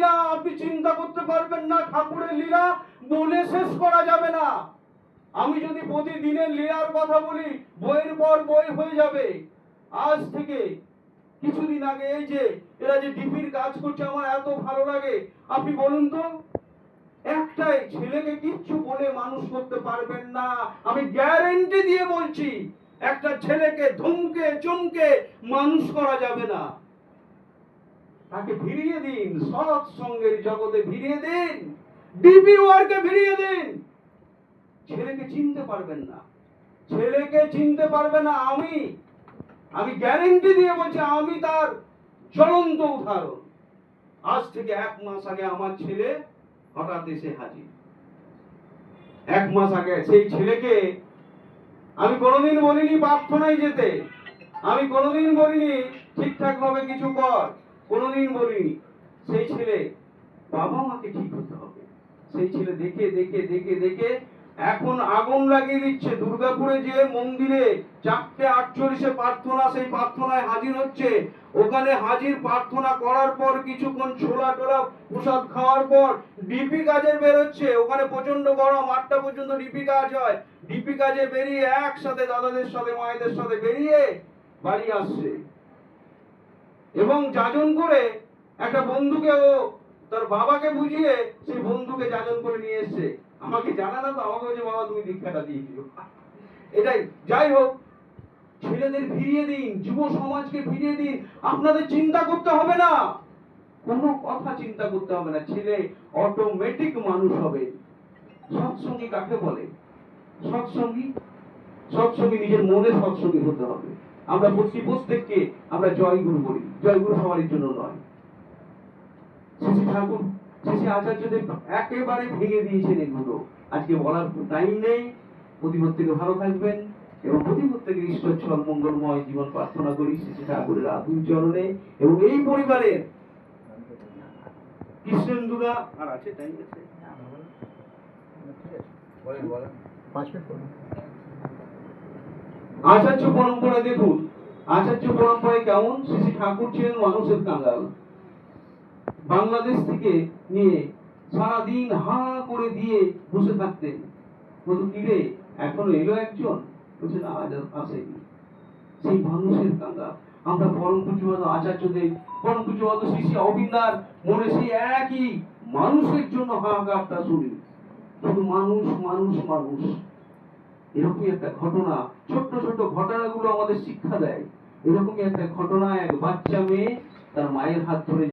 লীলা আপনি চিন্তা করতে পারবেন না, ঠাকুরের লীলা বলে শেষ করা যাবে না। আমি যদি প্রতিদিনের লীলার কথা বলি, বইয়ের পর বই হয়ে যাবে। আজ থেকে কিছুদিন আগে এই যে এরা যে ডিপির কাজ করছে, আমার এত ভালো লাগে। আপনি বলুন তো, একটাই ছেলেকে কিচ্ছু বলে মানুষ করতে পারবেন না, আমি গ্যারেন্টি দিয়ে বলছি। একটা ছেলেকে ধমকে চমকে মানুষ করা যাবে না। তাকে ভিড়িয়ে দিন, সৎ সঙ্গের জগতে ভিড়িয়ে দিন, ডিপি ওয়ার্কে ভিড়িয়ে দিন। ছেলেকে চিনতে পারবেন না, ছেলেকে চিনতে পারবে না। আমি গ্যারেন্টি দিয়ে বলছি, আমি তার জ্বলন্ত উদাহরণ। আজ থেকে 1 মাস আগে আমার ছেলে হঠাৎ এসে হাজির। 1 মাস আগে সেই ছেলেকে আমি কোনোদিন বলিনি প্রার্থনায় যেতে, আমি কোনোদিন বলিনি ঠিকঠাক ভাবে কিছু কর, কোনোদিন বলিনি। সেই ছেলে বাবা মাকে ঠিক হতে হবে, সেই ছেলে দেখে দেখে দেখে দেখে এখন আগুন লাগিয়ে দিচ্ছে। দুর্গাপুরে যে মন্দিরে 4:48 প্রার্থনা, সেই প্রার্থনায় হাজির হচ্ছে। ওখানে হাজির প্রার্থনা করার পর কিছুক্ষণ ছোলা টোলা প্রসাদ খাওয়ার পর ডিপি কাজে বেরোচ্ছে। ওখানে প্রচন্ড গরম, 8টা পর্যন্ত ডিপি কাজ হয়। ডিপি কাজে বেরিয়ে একসাথে দাদাদের সাথে মায়েদের সাথে বেরিয়ে বাড়ি আসছে এবং যাজন করে একটা বন্ধুকে, ও তার বাবাকে বুঝিয়ে সেই বন্ধুকে যাজন করে নিয়ে এসছে। আমাকে জানা না তো, আমাকে বলছে বাবা তুমি দীক্ষাটা দিয়ে দিও। এটাই। যাই হোক, ছেলেদের ফিরিয়ে দিন, যুব সমাজকে ফিরিয়ে দিন। আপনাদের চিন্তা করতে হবে না, কোনো কথা চিন্তা করতে হবে না, ছেলে অটোমেটিক মানুষ হবে। সৎসঙ্গী কাকে বলে? সৎসঙ্গী, সৎসঙ্গী নিজের মনে সৎসঙ্গী হতে হবে। আমরা প্রত্যেককে আমরা জয়গুরু বলি, জয়গুরু সবারই জন্য নয়। শ্রী ঠাকুর, শ্রী আচার্যদেব একেবারে ভেঙে দিয়েছেন এগুলো, আজকে বলার টাইম নেই। প্রতিপত্তিকে ভালো থাকবেন এবং প্রতিপত্তিকে ঈশ্বরচল মঙ্গলময় জীবন প্রার্থনা করি শ্রী ঠাকুরের আতুল চরণে এবং এই পরিবারের কৃষ্ণেন্দুরা। আর আছে টাইম আছে? আচার্য পরম্পরায় দেখুন, আচার্য পরম্পরায় কেমন? শ্রী ঠাকুর ছিলেন মানুষের কাঙ্গাল। বাংলাদেশ থেকে নিয়ে সারাদিন হা করে দিয়ে বসে থাকতেন। বলতো কিরে এখনো এলো একজন? বলছে না, আজ আসেনি। সেই মানুষের কাঙ্গাল। আমরা পরম পূজ্যপাদ আচার্যদের, পরম পূজ্যপাদ শ্রী শ্রী অবিন্দার মনে সেই একই মানুষের জন্য হাহাকারটা শুনি, শুধু মানুষ মানুষ মানুষ। এরকমই একটা ঘটনা, ছোট্ট ছোট্ট ঘটনাগুলো আমাদের শিক্ষা দেয়। এরকমই একটা ঘটনা, এক বাচ্চা মেয়ে তার মায়ের হাত ধরে